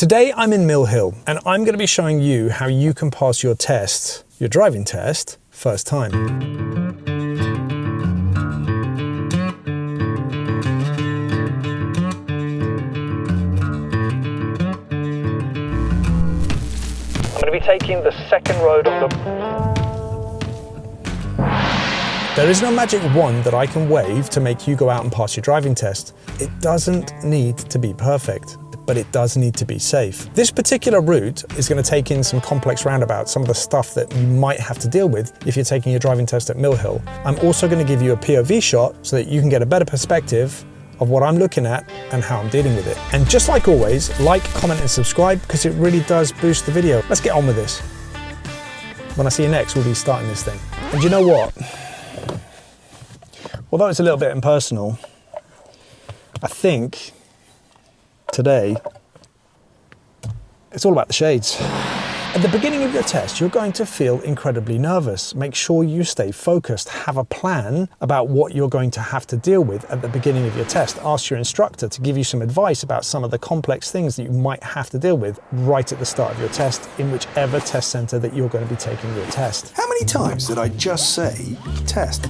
Today I'm in Mill Hill and I'm going to be showing you how you can pass your test, your driving test, first time. I'm going to be taking the second road on There is no magic wand that I can wave to make you go out and pass your driving test. It doesn't need to be perfect, but it does need to be safe. This particular route is going to take in some complex roundabouts, some of the stuff that you might have to deal with if you're taking your driving test at Mill Hill. I'm also going to give you a POV shot so that you can get a better perspective of what I'm looking at and how I'm dealing with it. And just like always, like, comment and subscribe because it really does boost the video. Let's get on with this. When I see you next, we'll be starting this thing. And you know what? Although it's a little bit impersonal, I think today it's all about the shades. At the beginning of your test, you're going to feel incredibly nervous. Make sure you stay focused. Have a plan about what you're going to have to deal with at the beginning of your test. Ask your instructor to give you some advice about some of the complex things that you might have to deal with right at the start of your test in whichever test center that you're going to be taking your test. How many times did I just say test?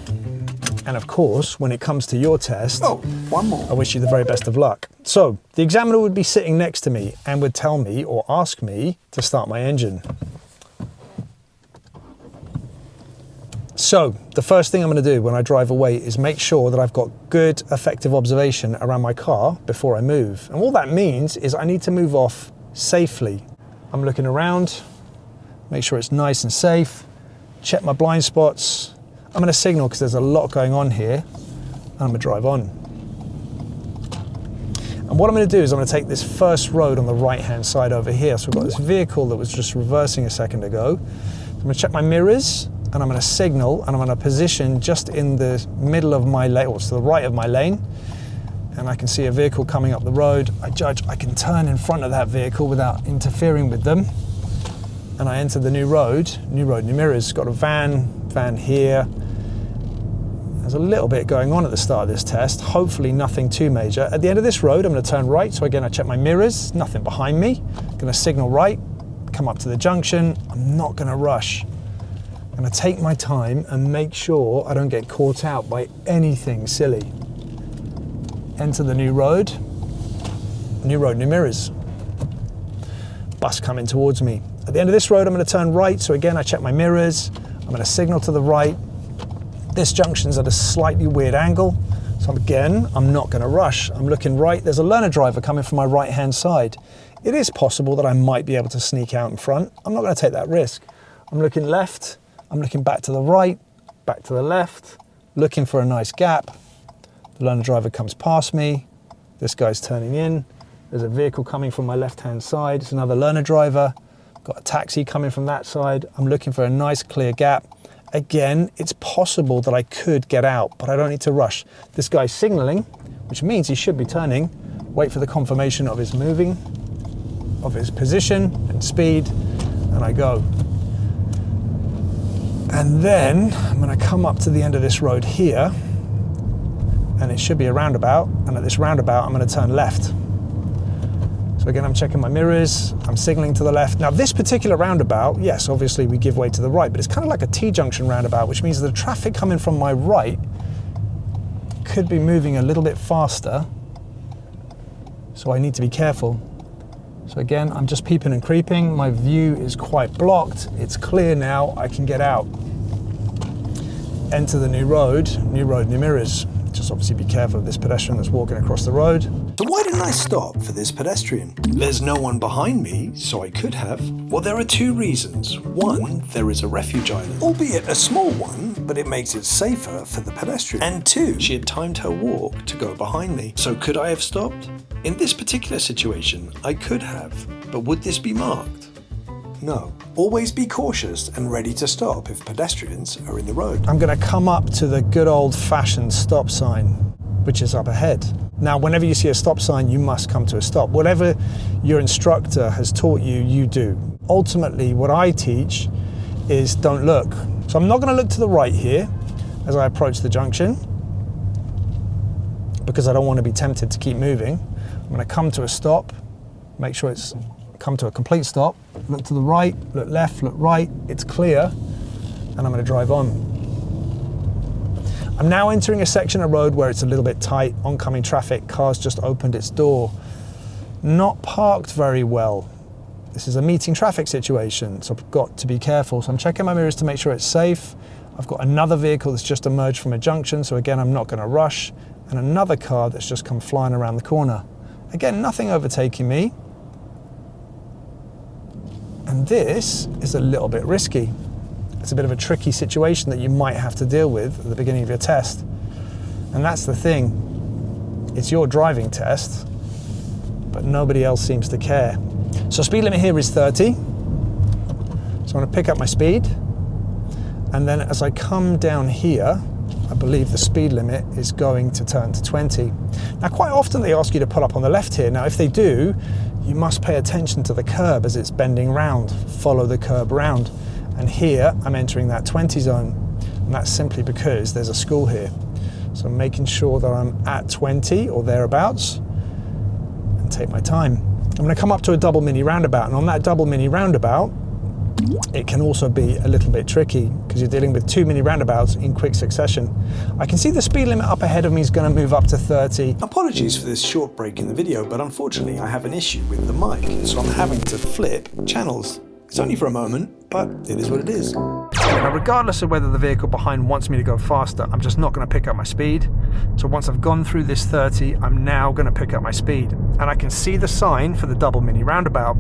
And of course, when it comes to your test, one more. I wish you the very best of luck. So the examiner would be sitting next to me and would tell me or ask me to start my engine. So the first thing I'm going to do when I drive away is make sure that I've got good, effective observation around my car before I move. And all that means is I need to move off safely. I'm looking around, make sure it's nice and safe, check my blind spots. I'm going to signal because there's a lot going on here, and I'm going to drive on. And what I'm going to do is I'm going to take this first road on the right-hand side over here. So we've got this vehicle that was just reversing a second ago. I'm going to check my mirrors, and I'm going to signal, and I'm going to position just in the middle of my lane, or to the right of my lane. And I can see a vehicle coming up the road. I judge I can turn in front of that vehicle without interfering with them. And I enter the new road, new mirrors. Got a van here. There's a little bit going on at the start of this test, hopefully nothing too major. At the end of this road, I'm going to turn right. So again, I check my mirrors, nothing behind me. I'm going to signal right, come up to the junction. I'm not going to rush. I'm going to take my time and make sure I don't get caught out by anything silly. Enter the new road, new mirrors. Bus coming towards me. At the end of this road, I'm going to turn right. So again, I check my mirrors. I'm going to signal to the right. This junction's at a slightly weird angle. So again, I'm not going to rush. I'm looking right. There's a learner driver coming from my right-hand side. It is possible that I might be able to sneak out in front. I'm not going to take that risk. I'm looking left. I'm looking back to the right, back to the left, looking for a nice gap. The learner driver comes past me. This guy's turning in. There's a vehicle coming from my left-hand side. It's another learner driver. Got a taxi coming from that side. I'm looking for a nice clear gap. Again, it's possible that I could get out, but I don't need to rush. This guy's signaling, which means he should be turning. Wait for the confirmation of his moving, of his position and speed, and I go. And then I'm going to come up to the end of this road here, and it should be a roundabout. And at this roundabout, I'm going to turn left. So again, I'm checking my mirrors, I'm signaling to the left. Now this particular roundabout, yes, obviously we give way to the right, but it's kind of like a T-junction roundabout, which means the traffic coming from my right could be moving a little bit faster. So I need to be careful. So again, I'm just peeping and creeping. My view is quite blocked. It's clear now, I can get out. Enter the new road, new mirrors. Just obviously be careful of this pedestrian that's walking across the road. So why didn't I stop for this pedestrian? There's no one behind me, so I could have. Well, there are two reasons. One, there is a refuge island, albeit a small one, but it makes it safer for the pedestrian. And two, she had timed her walk to go behind me. So could I have stopped? In this particular situation, I could have, but would this be marked? No. Always be cautious and ready to stop if pedestrians are in the road. I'm going to come up to the good old-fashioned stop sign, which is up ahead. Now, whenever you see a stop sign, you must come to a stop. Whatever your instructor has taught you, you do. Ultimately, what I teach is don't look. So I'm not going to look to the right here as I approach the junction because I don't want to be tempted to keep moving. I'm going to come to a stop, make sure it's come to a complete stop, look to the right, look left, look right, it's clear, and I'm going to drive on. I'm now entering a section of road where it's a little bit tight, oncoming traffic, car's just opened its door. Not parked very well. This is a meeting traffic situation, so I've got to be careful. So I'm checking my mirrors to make sure it's safe. I've got another vehicle that's just emerged from a junction, so again, I'm not going to rush, and another car that's just come flying around the corner. Again, nothing overtaking me. And this is a little bit risky. It's a bit of a tricky situation that you might have to deal with at the beginning of your test. And that's the thing. It's your driving test, but nobody else seems to care. So speed limit here is 30. So I'm going to pick up my speed. And then as I come down here, I believe the speed limit is going to turn to 20. Now, quite often they ask you to pull up on the left here. Now, if they do, you must pay attention to the curb as it's bending round. Follow the curb round. And here, I'm entering that 20 zone. And that's simply because there's a school here. So I'm making sure that I'm at 20 or thereabouts and take my time. I'm going to come up to a double mini roundabout. And on that double mini roundabout, it can also be a little bit tricky because you're dealing with 2 mini roundabouts in quick succession. I can see the speed limit up ahead of me is going to move up to 30. Apologies for this short break in the video, but unfortunately I have an issue with the mic, so I'm having to flip channels. It's only for a moment, but it is what it is. Now, regardless of whether the vehicle behind wants me to go faster, I'm just not going to pick up my speed. So once I've gone through this 30, I'm now going to pick up my speed. And I can see the sign for the double mini roundabout.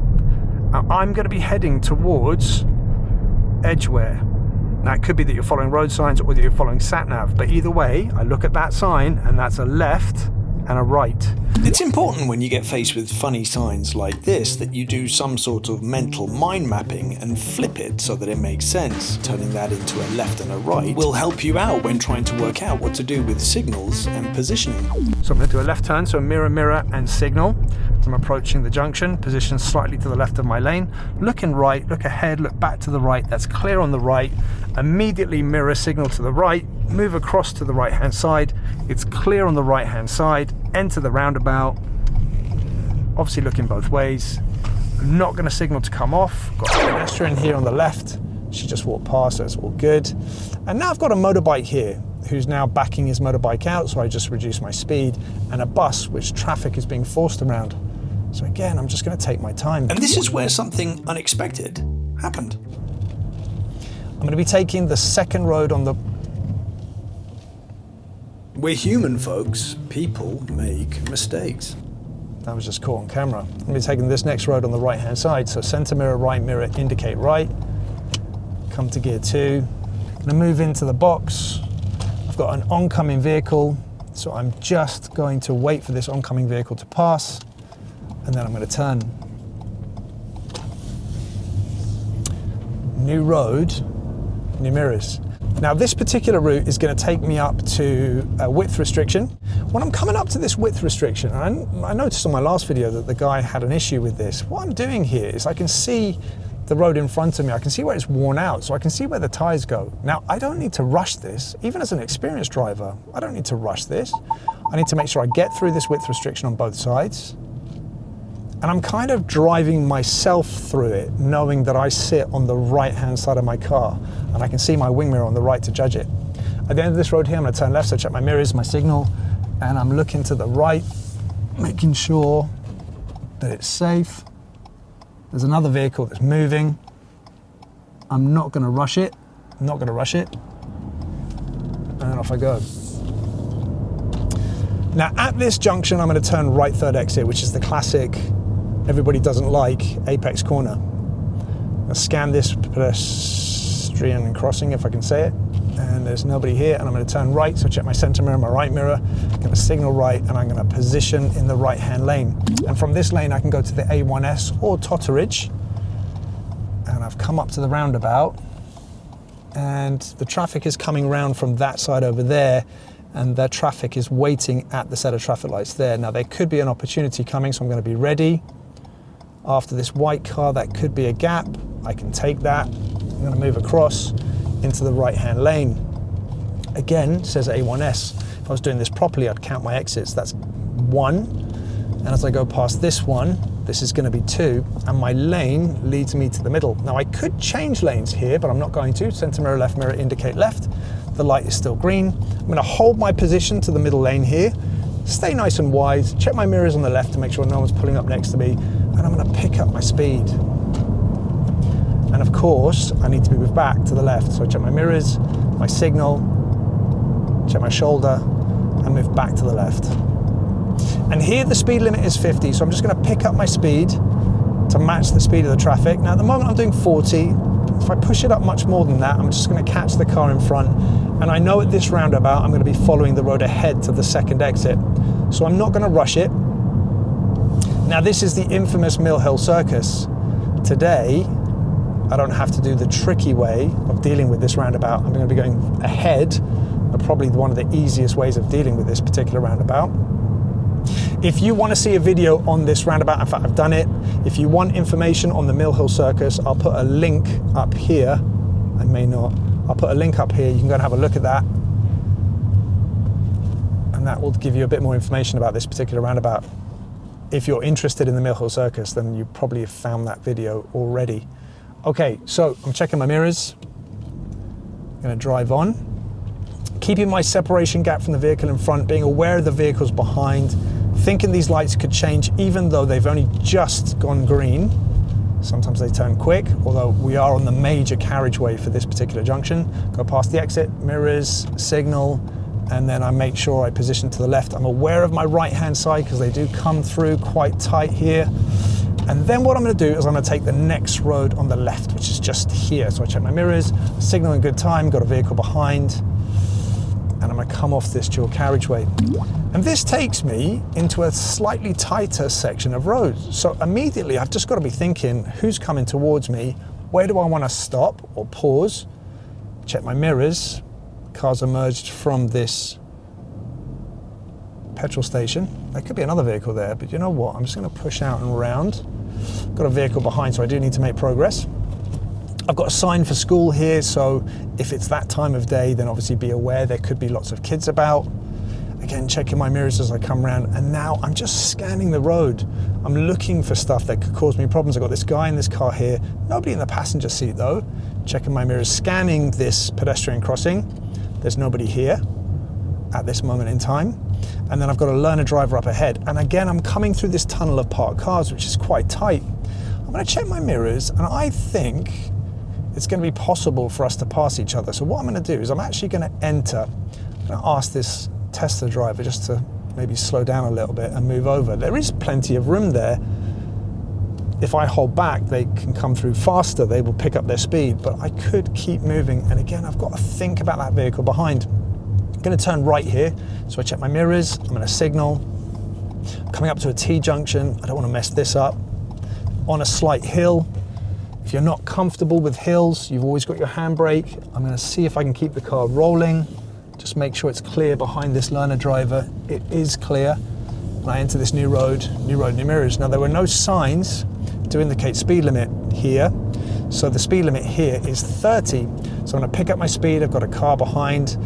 Now, I'm going to be heading towards Edgware. Now, it could be that you're following road signs or that you're following sat-nav, but either way, I look at that sign and that's a left and a right. It's important when you get faced with funny signs like this that you do some sort of mental mind mapping and flip it so that it makes sense. Turning that into a left and a right will help you out when trying to work out what to do with signals and positioning. So I'm going to do a left turn, so mirror, mirror and signal. As I'm approaching the junction, position slightly to the left of my lane. Looking right, look ahead, look back to the right. That's clear on the right. Immediately mirror signal to the right. Move across to the right hand side. It's clear on the right hand side. Enter the roundabout. Obviously looking both ways. I'm not going to signal to come off. Got a pedestrian here on the left. She just walked past, so it's all good. And now I've got a motorbike here who's now backing his motorbike out, so I just reduce my speed, and a bus which traffic is being forced around. So again, I'm just going to take my time. And this is where something unexpected happened. I'm going to be taking the second road on the... We're human, folks. People make mistakes. That was just caught on camera. I'm going to be taking this next road on the right-hand side. So center mirror, right mirror, indicate right. Come to gear 2. I'm going to move into the box. I've got an oncoming vehicle, so I'm just going to wait for this oncoming vehicle to pass, and then I'm going to turn. New road, new mirrors. Now this particular route is going to take me up to a width restriction. When I'm coming up to this width restriction, and I noticed on my last video that the guy had an issue with this, what I'm doing here is I can see the road in front of me, I can see where it's worn out, so I can see where the tires go. Now, I don't need to rush this, even as an experienced driver, I don't need to rush this. I need to make sure I get through this width restriction on both sides. And I'm kind of driving myself through it, knowing that I sit on the right-hand side of my car, and I can see my wing mirror on the right to judge it. At the end of this road here, I'm going to turn left, so check my mirrors, my signal, and I'm looking to the right, making sure that it's safe. There's another vehicle that's moving. I'm not going to rush it. I'm not going to rush it. And then off I go. Now at this junction, I'm going to turn right third exit, which is the classic, everybody doesn't like, apex corner. I'll scan this pedestrian crossing, if I can say it. And there's nobody here, and I'm going to turn right, so check my center mirror, my right mirror. I'm going to signal right, and I'm going to position in the right-hand lane. And from this lane, I can go to the A1S or Totteridge. And I've come up to the roundabout, and the traffic is coming round from that side over there, and their traffic is waiting at the set of traffic lights there. Now, there could be an opportunity coming, so I'm going to be ready. After this white car, that could be a gap. I can take that. I'm going to move across into the right-hand lane. Again, it says A1S. If I was doing this properly, I'd count my exits. That's 1. And as I go past this one, This is going to be 2, and my lane leads me to the middle. Now I could change lanes here, but I'm not going to. Center mirror, left mirror, indicate left. The light is still green. I'm going to hold my position to the middle lane here. Stay nice and wide. Check my mirrors on the left to make sure no one's pulling up next to me. And I'm going to pick up my speed. And of course, I need to move back to the left. So I check my mirrors, my signal, check my shoulder, and move back to the left. And here the speed limit is 50, so I'm just going to pick up my speed to match the speed of the traffic. Now at the moment I'm doing 40. If I push it up much more than that, I'm just going to catch the car in front. And I know at this roundabout I'm going to be following the road ahead to the second exit. So I'm not going to rush it. Now this is the infamous Mill Hill Circus. Today, I don't have to do the tricky way of dealing with this roundabout. I'm going to be going ahead, probably one of the easiest ways of dealing with this particular roundabout. If you want to see a video on this roundabout, in fact I've done it. If you want information on the Mill Hill Circus, I'll put a link up here. I may not. I'll put a link up here. You can go and have a look at that. And that will give you a bit more information about this particular roundabout. If you're interested in the Mill Hill Circus, then you probably have found that video already. Okay, so I'm checking my mirrors. I'm going to drive on. Keeping my separation gap from the vehicle in front, being aware of the vehicles behind, thinking these lights could change even though they've only just gone green. Sometimes they turn quick, although we are on the major carriageway for this particular junction. Go past the exit, mirrors, signal, and then I make sure I position to the left. I'm aware of my right-hand side because they do come through quite tight here. And then what I'm going to do is I'm going to take the next road on the left, which is just here. So I check my mirrors, signal in good time, got a vehicle behind, and I'm going to come off this dual carriageway. And this takes me into a slightly tighter section of road. So immediately I've just got to be thinking, who's coming towards me? Where do I want to stop or pause? Check my mirrors. Cars emerged from this petrol station. There could be another vehicle there, but you know what? I'm just going to push out and round. Got a vehicle behind, so I do need to make progress. I've got a sign for school here, so if it's that time of day, then obviously be aware there could be lots of kids about. Again, checking my mirrors as I come around, and now I'm just scanning the road. I'm looking for stuff that could cause me problems. I've got this guy in this car here, nobody in the passenger seat though. Checking my mirrors, scanning this pedestrian crossing. There's nobody here at this moment in time. And then I've got a learner driver up ahead. And again, I'm coming through this tunnel of parked cars, which is quite tight. I'm going to check my mirrors, and I think it's going to be possible for us to pass each other. So what I'm going to do is I'm actually going to enter. I'm going to ask this Tesla driver just to maybe slow down a little bit and move over. There is plenty of room there. If I hold back, they can come through faster. They will pick up their speed, but I could keep moving. And again, I've got to think about that vehicle behind. I'm going to turn right here. So I check my mirrors. I'm going to signal. Coming up to a T junction. I don't want to mess this up. On a slight hill. If you're not comfortable with hills, you've always got your handbrake. I'm going to see if I can keep the car rolling. Just make sure it's clear behind this learner driver. It is clear. When I enter this new road, new mirrors. Now there were no signs to indicate speed limit here. So the speed limit here is 30. So I'm going to pick up my speed. I've got a car behind,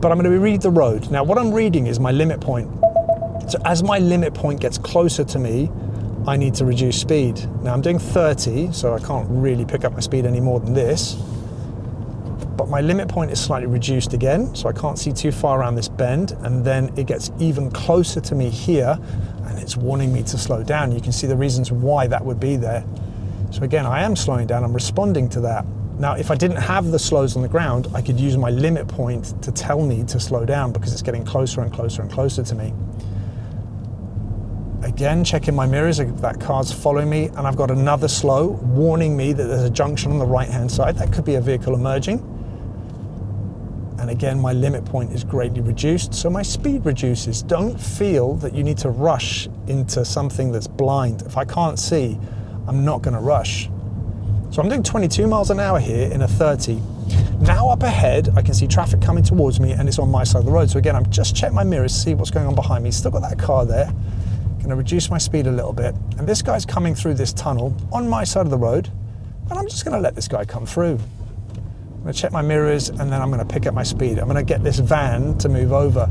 but I'm going to read the road. Now what I'm reading is my limit point. So as my limit point gets closer to me, I need to reduce speed. Now I'm doing 30, so I can't really pick up my speed any more than this. But my limit point is slightly reduced again, so I can't see too far around this bend, and then it gets even closer to me here, and it's warning me to slow down. You can see the reasons why that would be there. So again, I am slowing down, I'm responding to that. Now, if I didn't have the slows on the ground, I could use my limit point to tell me to slow down because it's getting closer and closer and closer to me. Again, checking my mirrors, that car's following me, and I've got another slow warning me that there's a junction on the right-hand side. That could be a vehicle emerging. And again, my limit point is greatly reduced, so my speed reduces. Don't feel that you need to rush into something that's blind. If I can't see, I'm not going to rush. So I'm doing 22 miles an hour here in a 30. Now up ahead, I can see traffic coming towards me, and it's on my side of the road. So again, I'm just checking my mirrors, see what's going on behind me. Still got that car there. Going to reduce my speed a little bit. And this guy's coming through this tunnel on my side of the road, and I'm just going to let this guy come through. I'm going to check my mirrors, and then I'm going to pick up my speed. I'm going to get this van to move over.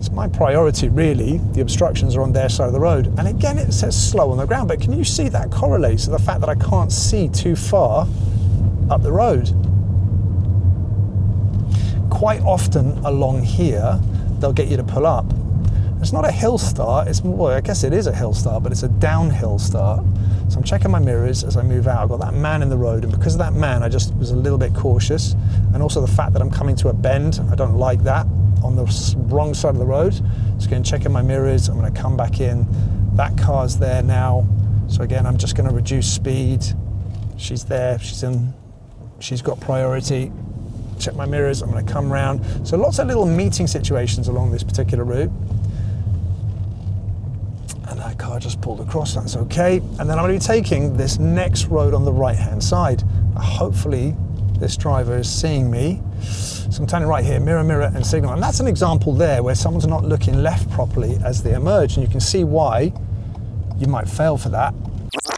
So my priority really, the obstructions are on their side of the road. And again, it says slow on the ground, but can you see that correlates to the fact that I can't see too far up the road? Quite often along here, they'll get you to pull up. It's not a hill start, well, I guess it is a hill start, but it's a downhill start. So I'm checking my mirrors as I move out. I've got that man in the road, and because of that man, I just was a little bit cautious. And also the fact that I'm coming to a bend, I don't like that, on the wrong side of the road. So again, checking my mirrors, I'm gonna come back in. That car's there now. So again, I'm just gonna reduce speed. She's there, she's got priority. Check my mirrors, I'm gonna come round. So lots of little meeting situations along this particular route. And that car just pulled across, that's okay. And then I'm gonna be taking this next road on the right-hand side. Hopefully this driver is seeing me. So I'm turning right here, mirror, mirror, and signal. And that's an example there where someone's not looking left properly as they emerge. And you can see why you might fail for that.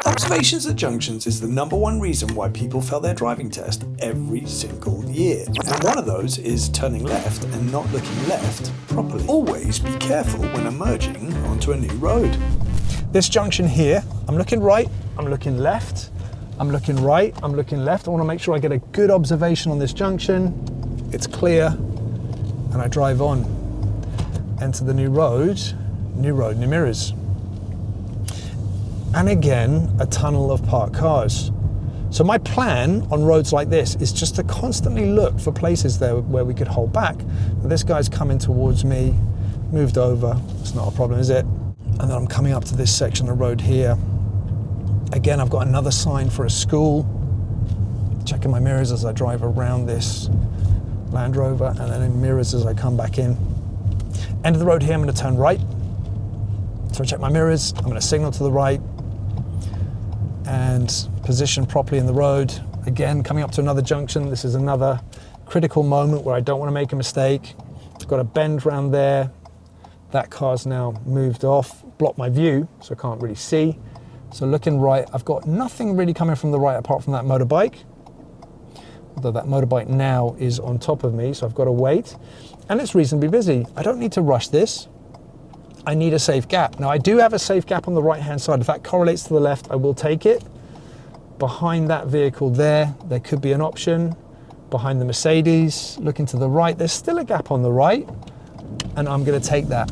Observations at junctions is the #1 reason why people fail their driving test every single year. And one of those is turning left and not looking left properly. Always be careful when emerging onto a new road. This junction here, I'm looking right, I'm looking left, I'm looking right, I'm looking left. I want to make sure I get a good observation on this junction. It's clear, and I drive on. Enter the new road, new mirrors. And again, a tunnel of parked cars. So my plan on roads like this is just to constantly look for places there where we could hold back. Now, this guy's coming towards me, moved over, it's not a problem, is it? And then I'm coming up to this section of road here. Again, I've got another sign for a school. Checking my mirrors as I drive around this Land Rover, and then in mirrors as I come back in. End of the road here, I'm gonna turn right. So I check my mirrors, I'm gonna signal to the right, and position properly in the road. Again, coming up to another junction, this is another critical moment where I don't want to make a mistake. I've got a bend round there. That car's now moved off, blocked my view, so I can't really see. So looking right, I've got nothing really coming from the right apart from that motorbike. Although that motorbike now is on top of me, so I've got to wait. And it's reasonably busy. I don't need to rush this. I need a safe gap. Now I do have a safe gap on the right-hand side. If that correlates to the left, I will take it. Behind that vehicle there could be an option. Behind the Mercedes, looking to the right, there's still a gap on the right, and I'm gonna take that.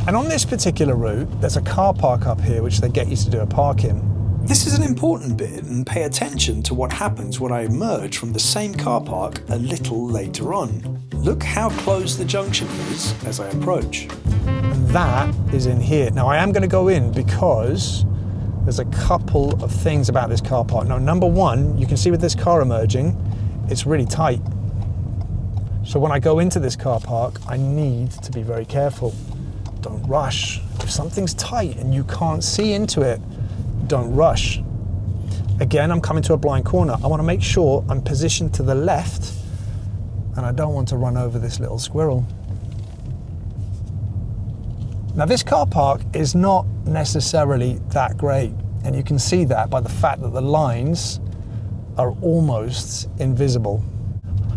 And on this particular route, there's a car park up here, which they get you to do a park in. This is an important bit, and pay attention to what happens when I emerge from the same car park a little later on. Look how close the junction is as I approach. And that is in here. Now I am going to go in because there's a couple of things about this car park. Now, #1, you can see with this car emerging, it's really tight. So when I go into this car park, I need to be very careful. Don't rush. If something's tight and you can't see into it, don't rush. Again, I'm coming to a blind corner. I want to make sure I'm positioned to the left, and I don't want to run over this little squirrel. Now this car park is not necessarily that great, and you can see that by the fact that the lines are almost invisible.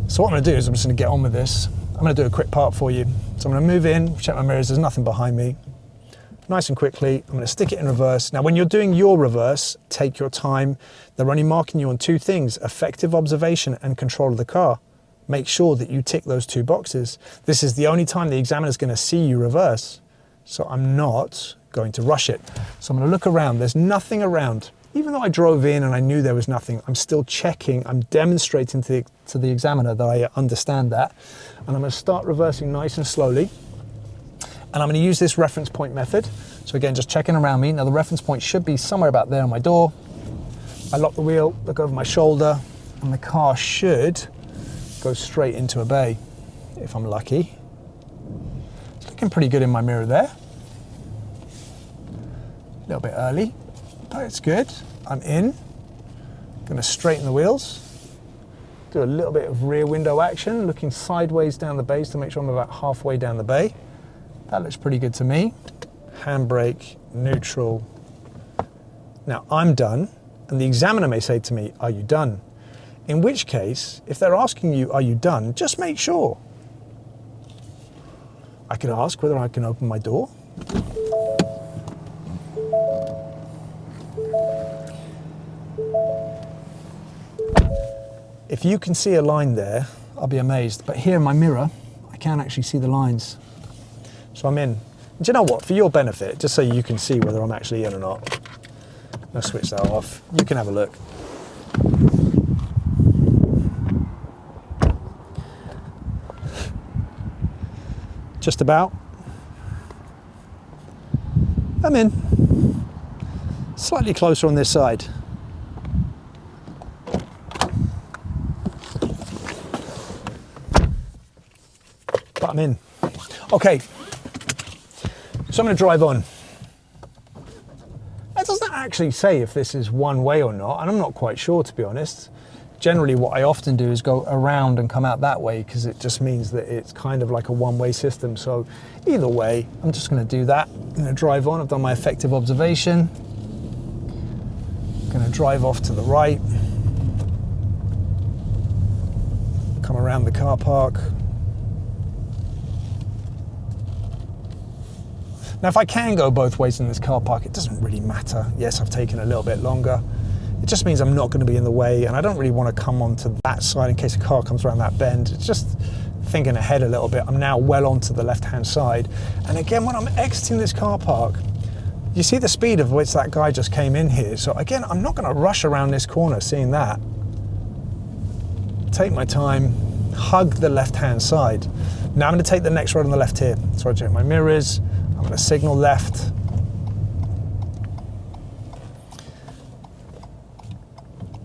So what I'm going to do is I'm just going to get on with this. I'm going to do a quick park for you. So I'm going to move in, check my mirrors, there's nothing behind me. Nice and quickly, I'm going to stick it in reverse. Now when you're doing your reverse, take your time. They're only marking you on two things: effective observation and control of the car. Make sure that you tick those two boxes. This is the only time the examiner is going to see you reverse. So I'm not going to rush it. So I'm going to look around. There's nothing around. Even though I drove in and I knew there was nothing, I'm still checking. I'm demonstrating to the examiner that I understand that. And I'm going to start reversing nice and slowly. And I'm going to use this reference point method. So again, just checking around me. Now the reference point should be somewhere about there on my door. I lock the wheel, look over my shoulder, and the car should go straight into a bay, if I'm lucky. It's looking pretty good in my mirror there. A little bit early, but it's good. I'm in. Gonna straighten the wheels. Do a little bit of rear window action, looking sideways down the bays to make sure I'm about halfway down the bay. That looks pretty good to me. Handbrake, neutral. Now I'm done, and the examiner may say to me, "Are you done?" In which case, if they're asking you, "Are you done?" just make sure. I could ask whether I can open my door. If you can see a line there, I'll be amazed. But here in my mirror, I can't actually see the lines. So I'm in. And do you know what? For your benefit, just so you can see whether I'm actually in or not, I'll switch that off. You can have a look. Just about. I'm in. Slightly closer on this side. But I'm in. Okay, so I'm going to drive on. That doesn't actually say if this is one way or not, and I'm not quite sure, to be honest. Generally, what I often do is go around and come out that way because it just means that it's kind of like a one-way system. So either way, I'm just going to do that. I'm going to drive on. I've done my effective observation. I'm going to drive off to the right. Come around the car park. Now, if I can go both ways in this car park, it doesn't really matter. Yes, I've taken a little bit longer. It just means I'm not going to be in the way, and I don't really want to come onto that side in case a car comes around that bend. It's just thinking ahead a little bit. I'm now well onto the left-hand side. And again, when I'm exiting this car park, you see the speed of which that guy just came in here. So again, I'm not going to rush around this corner seeing that. Take my time, hug the left-hand side. Now I'm going to take the next road on the left here. So I check my mirrors. I'm going to signal left.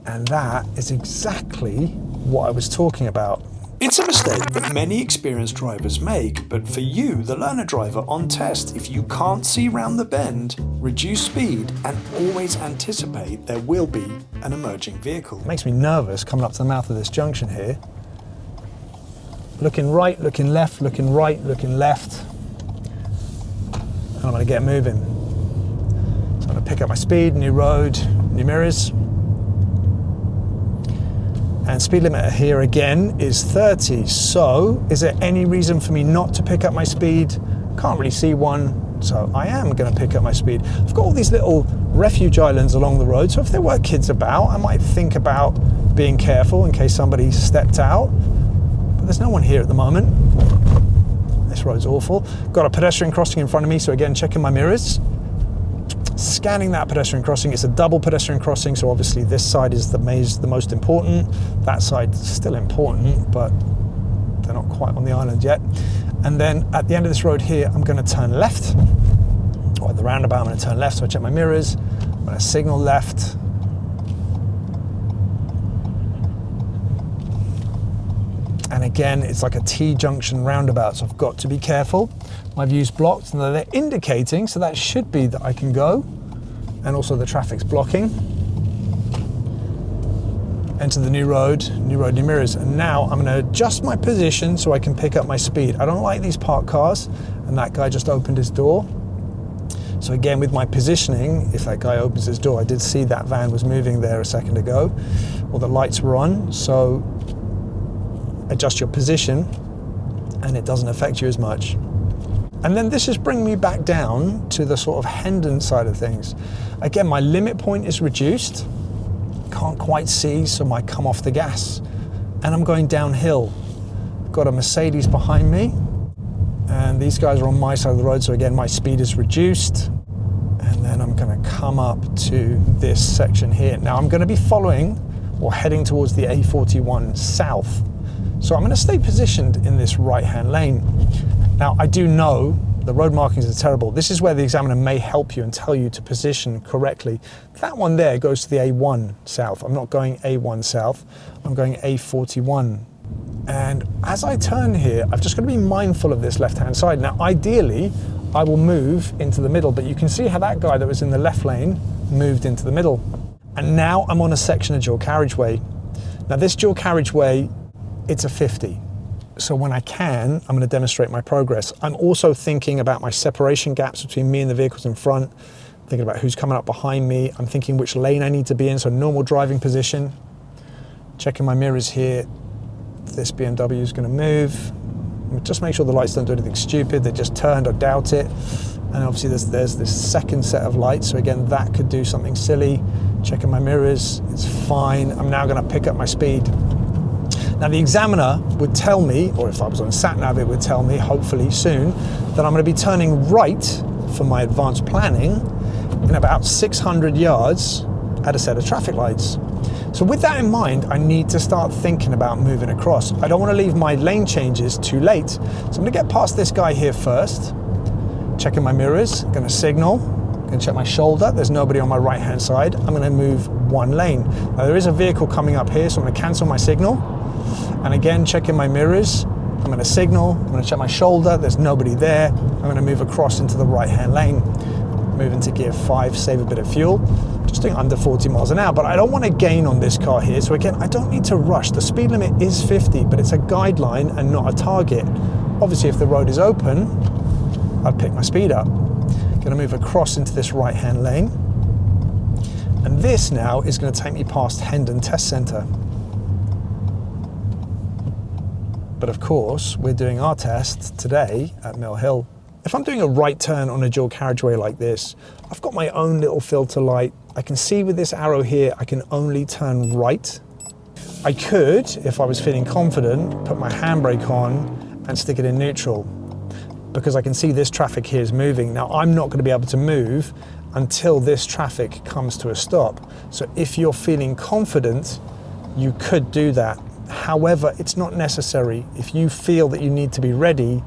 And that is exactly what I was talking about. It's a mistake that many experienced drivers make, but for you, the learner driver on test, if you can't see round the bend, reduce speed and always anticipate there will be an emerging vehicle. It makes me nervous coming up to the mouth of this junction here. Looking right, looking left, looking right, looking left. And I'm going to get moving. So I'm going to pick up my speed, new road, new mirrors. And speed limiter here again is 30. So is there any reason for me not to pick up my speed? Can't really see one. So I am going to pick up my speed. I've got all these little refuge islands along the road. So if there were kids about, I might think about being careful in case somebody stepped out. But there's no one here at the moment. This road's awful. Got a pedestrian crossing in front of me, so again, checking my mirrors. Scanning that pedestrian crossing. It's a double pedestrian crossing, so obviously this side is the most important. That side's still important, but they're not quite on the island yet. And then at the end of this road here, I'm going to turn left. Or at the roundabout, I'm going to turn left, so I check my mirrors. I'm going to signal left. And again, it's like a T-junction roundabout, so I've got to be careful. My view's blocked, and they're indicating, so that should be that I can go. And also the traffic's blocking. Enter the new road, new mirrors. And now I'm gonna adjust my position so I can pick up my speed. I don't like these parked cars, and that guy just opened his door. So again, with my positioning, if that guy opens his door, I did see that van was moving there a second ago, or the lights were on, so adjust your position and it doesn't affect you as much. And then this is bringing me back down to the sort of Hendon side of things. Again, my limit point is reduced. Can't quite see, so I come off the gas. And I'm going downhill. Got a Mercedes behind me. And these guys are on my side of the road, so again, my speed is reduced. And then I'm gonna come up to this section here. Now I'm gonna be following or heading towards the A41 South. So I'm going to stay positioned in this right-hand lane. Now, I do know the road markings are terrible. This is where the examiner may help you and tell you to position correctly. That one there goes to the A1 South. I'm not going A1 South, I'm going A41. And as I turn here, I've just got to be mindful of this left-hand side. Now, ideally, I will move into the middle, but you can see how that guy that was in the left lane moved into the middle. And now I'm on a section of dual carriageway. Now, this dual carriageway, it's a 50. So when I can, I'm going to demonstrate my progress. I'm also thinking about my separation gaps between me and the vehicles in front, thinking about who's coming up behind me. I'm thinking which lane I need to be in, so normal driving position. Checking my mirrors here. This BMW is going to move. I'm just make sure the lights don't do anything stupid. They just turned, I doubt it. And obviously there's this second set of lights. So again, that could do something silly. Checking my mirrors, it's fine. I'm now gonna pick up my speed. Now the examiner would tell me, or if I was on sat-nav, it would tell me, hopefully soon, that I'm gonna be turning right for my advanced planning in about 600 yards at a set of traffic lights. So with that in mind, I need to start thinking about moving across. I don't want to leave my lane changes too late. So I'm going to get past this guy here first, checking my mirrors, going to signal, going to check my shoulder. There's nobody on my right hand side. I'm going to move one lane. Now there is a vehicle coming up here, so I'm going to cancel my signal. And again, checking my mirrors, I'm going to signal, I'm going to check my shoulder. There's nobody there. I'm going to move across into the right hand lane. Move into gear 5, save a bit of fuel. Just doing under 40 miles an hour, but I don't want to gain on this car here. So again, I don't need to rush. The speed limit is 50, but it's a guideline and not a target. Obviously, if the road is open, I'd pick my speed up. Gonna move across into this right-hand lane. And this now is gonna take me past Hendon Test Center. But of course, we're doing our test today at Mill Hill. If I'm doing a right turn on a dual carriageway like this, I've got my own little filter light. I can see with this arrow here, I can only turn right. I could, if I was feeling confident, put my handbrake on and stick it in neutral, because I can see this traffic here is moving. Now, I'm not going to be able to move until this traffic comes to a stop. So if you're feeling confident, you could do that. However, it's not necessary. If you feel that you need to be ready,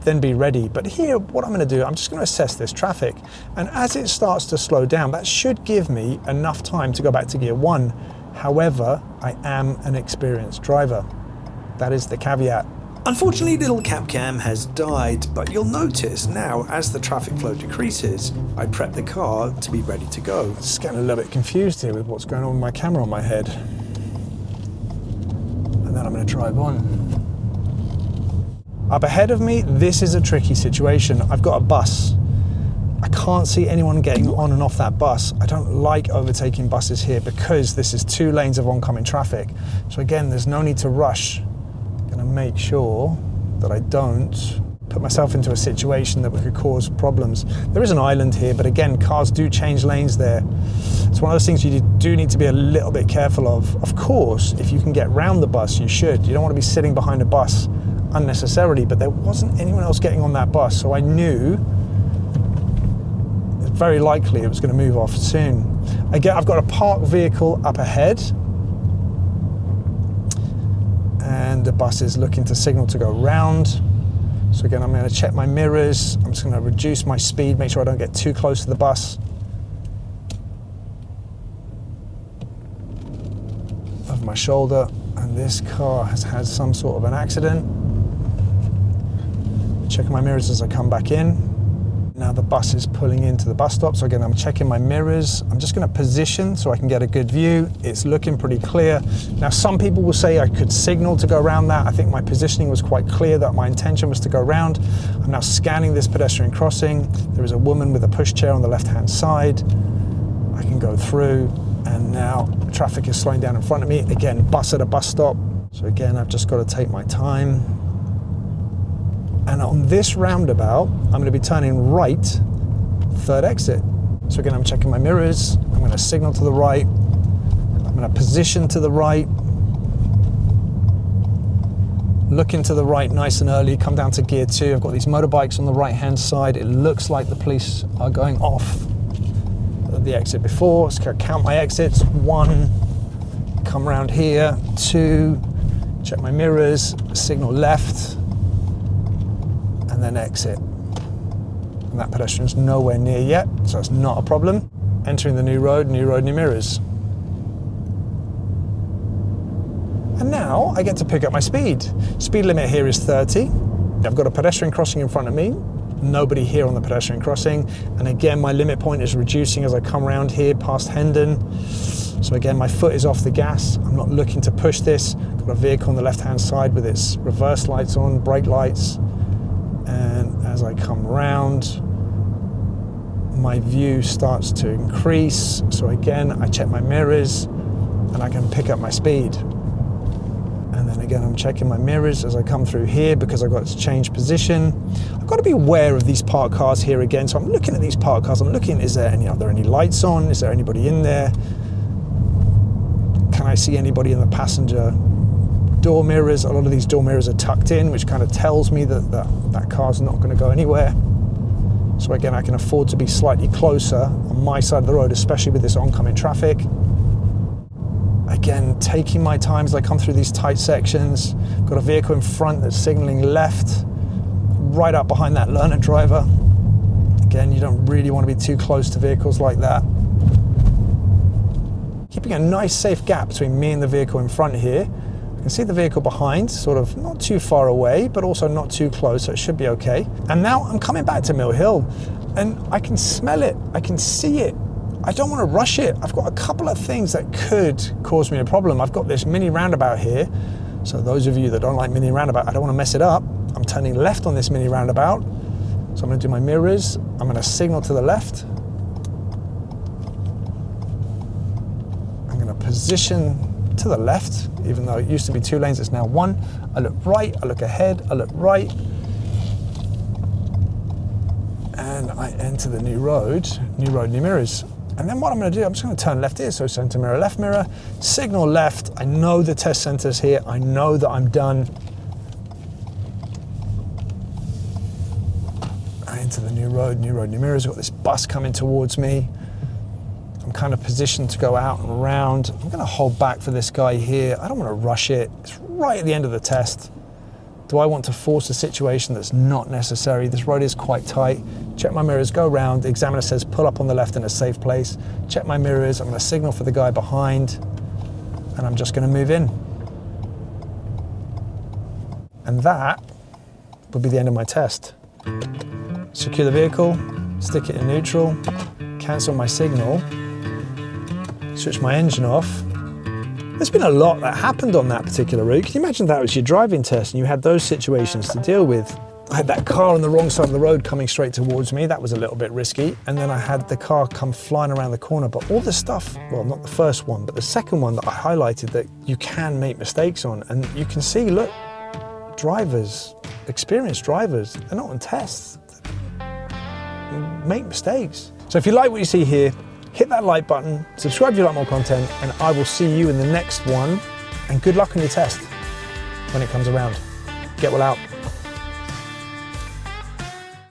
then be ready. But here, what I'm going to do, I'm just going to assess this traffic. And as it starts to slow down, that should give me enough time to go back to gear 1. However, I am an experienced driver. That is the caveat. Unfortunately, little CapCam has died, but you'll notice now as the traffic flow decreases, I prep the car to be ready to go. Just getting a little bit confused here with what's going on with my camera on my head. And then I'm going to drive on. Up ahead of me, this is a tricky situation. I've got a bus. I can't see anyone getting on and off that bus. I don't like overtaking buses here because this is 2 lanes of oncoming traffic. So again, there's no need to rush. I'm gonna make sure that I don't put myself into a situation that could cause problems. There is an island here, but again, cars do change lanes there. It's one of those things you do need to be a little bit careful of. Of course, if you can get round the bus, you should. You don't want to be sitting behind a bus unnecessarily, but there wasn't anyone else getting on that bus, so I knew it's very likely it was going to move off soon. Again, I've got a parked vehicle up ahead, and the bus is looking to signal to go round. So again, I'm going to check my mirrors. I'm just going to reduce my speed, make sure I don't get too close to the bus. Over my shoulder, and this car has had some sort of an accident. Checking my mirrors as I come back in. Now the bus is pulling into the bus stop. So again, I'm checking my mirrors. I'm just going to position so I can get a good view. It's looking pretty clear. Now, some people will say I could signal to go around that. I think my positioning was quite clear that my intention was to go around. I'm now scanning this pedestrian crossing. There is a woman with a pushchair on the left-hand side. I can go through, and now traffic is slowing down in front of me. Again, bus at a bus stop. So again, I've just got to take my time. And on this roundabout, I'm going to be turning right, 3rd exit. So again, I'm checking my mirrors. I'm going to signal to the right. I'm going to position to the right. Looking to the right nice and early, come down to gear 2. I've got these motorbikes on the right-hand side. It looks like the police are going off the exit before. Let's count my exits. 1, come around here. 2, check my mirrors, signal left, and then exit. And that pedestrian's nowhere near yet, so it's not a problem. Entering the new road, new mirrors. And now I get to pick up my speed. Speed limit here is 30. I've got a pedestrian crossing in front of me. Nobody here on the pedestrian crossing. And again, my limit point is reducing as I come around here past Hendon. So again, my foot is off the gas. I'm not looking to push this. Got a vehicle on the left-hand side with its reverse lights on, brake lights. And as I come around, my view starts to increase. So again, I check my mirrors and I can pick up my speed. And then again, I'm checking my mirrors as I come through here because I've got to change position. I've got to be aware of these parked cars here again. So I'm looking at these parked cars. I'm looking, are there any lights on? Is there anybody in there? Can I see anybody in the passenger door mirrors? A lot of these door mirrors are tucked in, which kind of tells me that that car's not going to go anywhere. So again, I can afford to be slightly closer on my side of the road, especially with this oncoming traffic. Again, taking my time as I come through these tight sections. Got a vehicle in front that's signaling left, right up behind that learner driver. Again, you don't really want to be too close to vehicles like that. Keeping a nice safe gap between me and the vehicle in front here. I can see the vehicle behind, sort of not too far away, but also not too close, so it should be okay. And now I'm coming back to Mill Hill, and I can smell it, I can see it. I don't want to rush it. I've got a couple of things that could cause me a problem. I've got this mini roundabout here. So those of you that don't like mini roundabout, I don't want to mess it up. I'm turning left on this mini roundabout. So I'm going to do my mirrors. I'm going to signal to the left. I'm going to position to the left, even though it used to be 2 lanes, it's now 1. I look right, I look ahead, I look right. And I enter the new road, new mirrors. And then what I'm going to do, I'm just going to turn left here, so center mirror, left mirror, signal left. I know the test center's here. I know that I'm done. I enter the new road, new mirrors. I've got this bus coming towards me. I'm kind of positioned to go out and around. I'm going to hold back for this guy here. I don't want to rush it. It's right at the end of the test. Do I want to force a situation that's not necessary? This road is quite tight. Check my mirrors, go around. The examiner says pull up on the left in a safe place. Check my mirrors. I'm going to signal for the guy behind, and I'm just going to move in. And that would be the end of my test. Secure the vehicle, stick it in neutral, cancel my signal, switch my engine off. There's been a lot that happened on that particular route. Can you imagine that was your driving test and you had those situations to deal with? I had that car on the wrong side of the road coming straight towards me. That was a little bit risky. And then I had the car come flying around the corner. But all the stuff, well, not the first one, but the second one that I highlighted that you can make mistakes on. And you can see, look, drivers, experienced drivers, they're not on tests. They make mistakes. So if you like what you see here, hit that like button, subscribe if you like more content, and I will see you in the next one. And good luck on your test when it comes around. Get well out.